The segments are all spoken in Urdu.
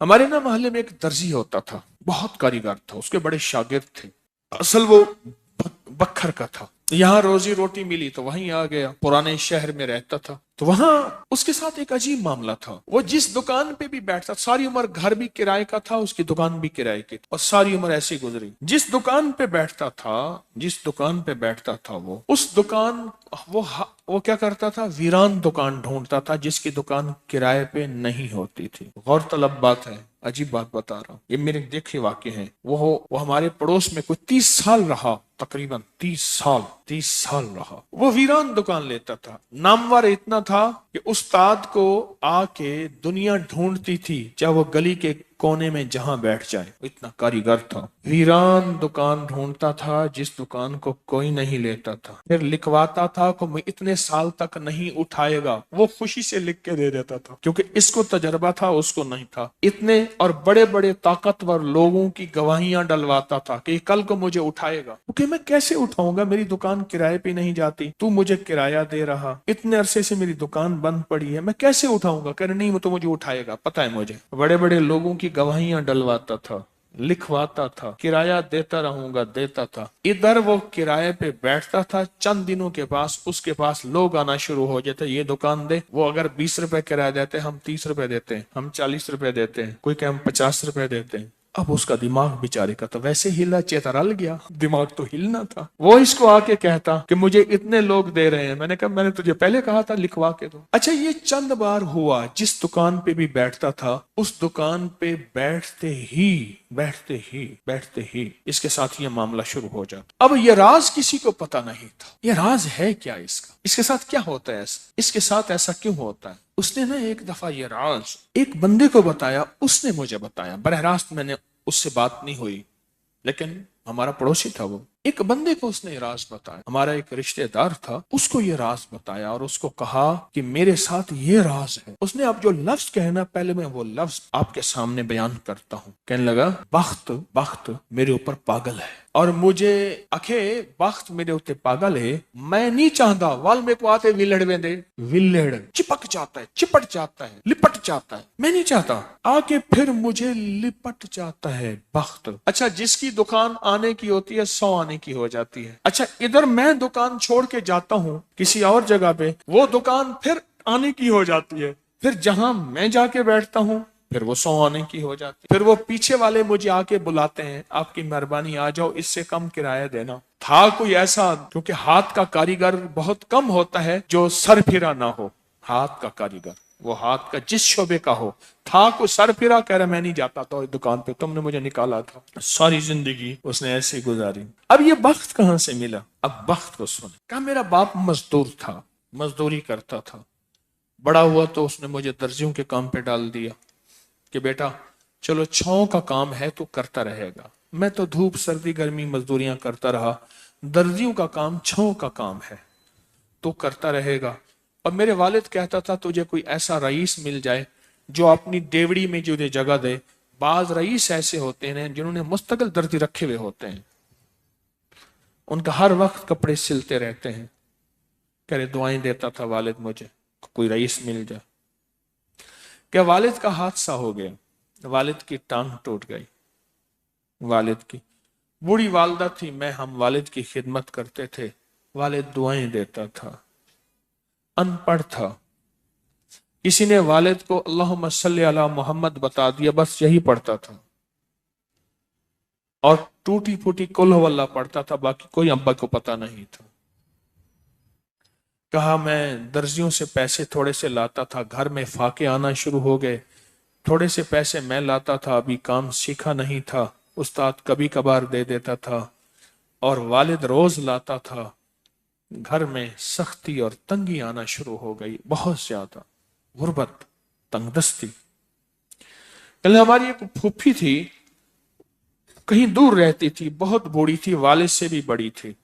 ہمارے نا محلے میں ایک درزی ہوتا تھا، بہت کاریگر تھا، اس کے بڑے شاگرد تھے۔ اصل وہ بکھر کا تھا، یہاں روزی روٹی ملی تو وہیں آ گیا، پرانے شہر میں رہتا تھا۔ تو وہاں اس کے ساتھ ایک عجیب معاملہ تھا، وہ جس دکان پہ بھی بیٹھتا، ساری عمر گھر بھی کرائے کا تھا، اس کی دکان بھی کرائے کی تھی، اور ساری عمر ایسی گزری۔ جس دکان پہ بیٹھتا تھا وہ اس دکان وہ کیا کرتا تھا، ویران دکان ڈھونڈتا تھا جس کی دکان کرائے پہ نہیں ہوتی تھی۔ غور طلب بات ہے، عجیب بات بتا رہا ہوں، یہ میرے دیکھے واقع ہیں۔ وہ ہمارے پڑوس میں کوئی 30 سال رہا، تقریباً 30 سال رہا۔ وہ ویران دکان لیتا تھا، نامور اتنا تھا کہ استاد کو آ کے دنیا ڈھونڈتی تھی، چاہے وہ گلی کے کونے میں جہاں بیٹھ جائے، اتنا کاریگر تھا۔ ویران دکان ڈھونڈتا تھا جس دکان کو کوئی نہیں لیتا تھا، پھر لکھواتا تھا کہ میں اتنے سال تک نہیں اٹھائے گا، وہ خوشی سے لکھ کے دے دیتا تھا، کیونکہ اس کو تجربہ تھا، اس کو نہیں تھا۔ اتنے اور بڑے بڑے طاقتور لوگوں کی گواہیاں ڈلواتا تھا کہ کل کو مجھے اٹھائے گا، کیونکہ میں کیسے اٹھاؤں گا، میری دکان کرائے پہ نہیں جاتی، تو مجھے کرایہ دے رہا، اتنے عرصے سے میری دکان بند پڑی ہے، میں کیسے اٹھاؤں گا؟ کہنے نہیں، وہ تو مجھے اٹھائے گا، پتہ ہے مجھے۔ بڑے بڑے لوگوں کی گواہیاں ڈلواتا تھا، لکھواتا تھا، کرایہ دیتا رہوں گا، دیتا تھا۔ ادھر وہ کرائے پہ بیٹھتا تھا، چند دنوں کے پاس اس کے پاس لوگ آنا شروع ہو جاتے، یہ دکان دے، وہ اگر 20 روپے کرایہ دیتے، ہم 30 روپے دیتے ہیں، ہم 40 روپے دیتے ہیں، کوئی کہ ہم 50 روپے دیتے ہیں۔ اب اس کا دماغ بیچارے کا تو ویسے ہلا چیترل گیا، دماغ تو ہلنا تھا۔ وہ اس کو آ کے کہتا کہ مجھے اتنے لوگ دے رہے ہیں، میں نے کہا میں نے تجھے پہلے کہا تھا لکھوا کے دو۔ اچھا، یہ چند بار ہوا، جس دکان پہ بھی بیٹھتا تھا، اس دکان پہ بیٹھتے ہی اس کے ساتھ یہ معاملہ شروع ہو جاتا۔ اب یہ راز کسی کو پتا نہیں تھا، یہ راز ہے کیا اس کا، اس کے ساتھ کیا ہوتا ہے، اس کے ساتھ ایسا کیوں ہوتا ہے۔ اس نے نا ایک دفعہ یہ راز ایک بندے کو بتایا، اس نے مجھے بتایا، براہ راست میں نے اس سے بات نہیں ہوئی، لیکن ہمارا پڑوسی تھا، وہ ایک بندے کو اس نے یہ راز بتایا، ہمارا ایک رشتہ دار تھا، اس کو یہ راز بتایا اور اس کو کہا کہ میرے ساتھ یہ راز ہے۔ اس نے اب جو لفظ کہنا، پہلے میں وہ لفظ آپ کے سامنے بیان کرتا ہوں۔ کہنے لگا، بخت میرے اوپر پاگل ہے، اور مجھے اکھے بخت میرے اوپر پاگل ہے، میں نہیں چاہتا وال میں کو آتے ویلڑ ویندے، ویلڑ چپک جاتا ہے، چپٹ جاتا ہے، لپٹ جاتا ہے، میں نہیں چاہتا، آگے پھر مجھے لپٹ جاتا ہے بخت۔ اچھا، جس کی دکان آنے کی ہوتی ہے 100 آنے کی ہو جاتی ہے۔ اچھا، ادھر میں دکان چھوڑ کے جاتا ہوں کسی اور جگہ پہ، وہ دکان پھر آنے کی ہو جاتی ہے، پھر جہاں میں جا کے بیٹھتا ہوں پھر وہ 100 آنے کی ہو جاتی ہے، پھر وہ پیچھے والے مجھے آ کے بلاتے ہیں، آپ کی مہربانی آ جاؤ، اس سے کم کرایہ دینا۔ تھا کوئی ایسا، کیونکہ ہاتھ کا کاریگر بہت کم ہوتا ہے جو سر پھرا نہ ہو، ہاتھ کا کاریگر وہ ہاتھ کا جس شعبے کا ہو، تھا کوئی سر پھرا، کہہ رہا میں نہیں جاتا تو دکان پہ، تم نے مجھے نکالا تھا۔ ساری زندگی اس نے ایسے گزاری۔ اب یہ بخت کہاں سے ملا؟ اب بخت کو سن، کہا میرا باپ مزدور تھا، مزدوری کرتا تھا، بڑا ہوا تو اس نے مجھے درزیوں کے کام پہ ڈال دیا کہ بیٹا چلو چھاؤں کا کام ہے تو کرتا رہے گا۔ میں تو دھوپ سردی گرمی مزدوریاں کرتا رہا، درزیوں کا کام چھاؤں کا کام ہے تو کرتا رہے گا۔ اور میرے والد کہتا تھا تجھے کوئی ایسا رئیس مل جائے جو اپنی دیوڑی میں تجھے جگہ دے۔ بعض رئیس ایسے ہوتے ہیں جنہوں نے مستقل درزی رکھے ہوئے ہوتے ہیں، ان کا ہر وقت کپڑے سلتے رہتے ہیں۔ کہہ رہے دعائیں دیتا تھا والد مجھے کوئی رئیس مل جائے۔ کہ والد کا حادثہ ہو گیا، والد کی ٹانگ ٹوٹ گئی، والد کی بوڑھی والدہ تھی، میں ہم والد کی خدمت کرتے تھے، والد دعائیں دیتا تھا، ان پڑھ تھا، کسی نے والد کو اللہم صلی علی محمد بتا دیا، بس یہی پڑھتا تھا، اور ٹوٹی پھوٹی قل ہو اللہ پڑھتا تھا، باقی کوئی ابا کو پتا نہیں تھا۔ کہا میں درزیوں سے پیسے تھوڑے سے لاتا تھا، گھر میں فاقے آنا شروع ہو گئے، تھوڑے سے پیسے میں لاتا تھا، ابھی کام سیکھا نہیں تھا، استاد کبھی کبھار دے دیتا تھا، اور والد روز لاتا تھا، گھر میں سختی اور تنگی آنا شروع ہو گئی، بہت زیادہ غربت، تنگ دستی۔ ہماری ایک پھوپھی تھی، کہیں دور رہتی تھی، بہت بوڑھی تھی، والد سے بھی بڑی تھی،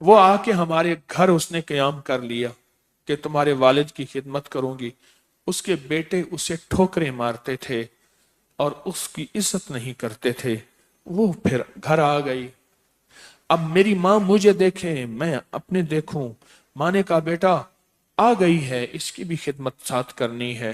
وہ آ کے ہمارے گھر اس نے قیام کر لیا کہ تمہارے والد کی خدمت کروں گی۔ اس کے بیٹے اسے ٹھوکریں مارتے تھے اور اس کی عزت نہیں کرتے تھے، وہ پھر گھر آ گئی۔ اب میری ماں مجھے دیکھے، میں اپنے دیکھوں، ماں نے کہا بیٹا آ گئی ہے، اس کی بھی خدمت ساتھ کرنی ہے۔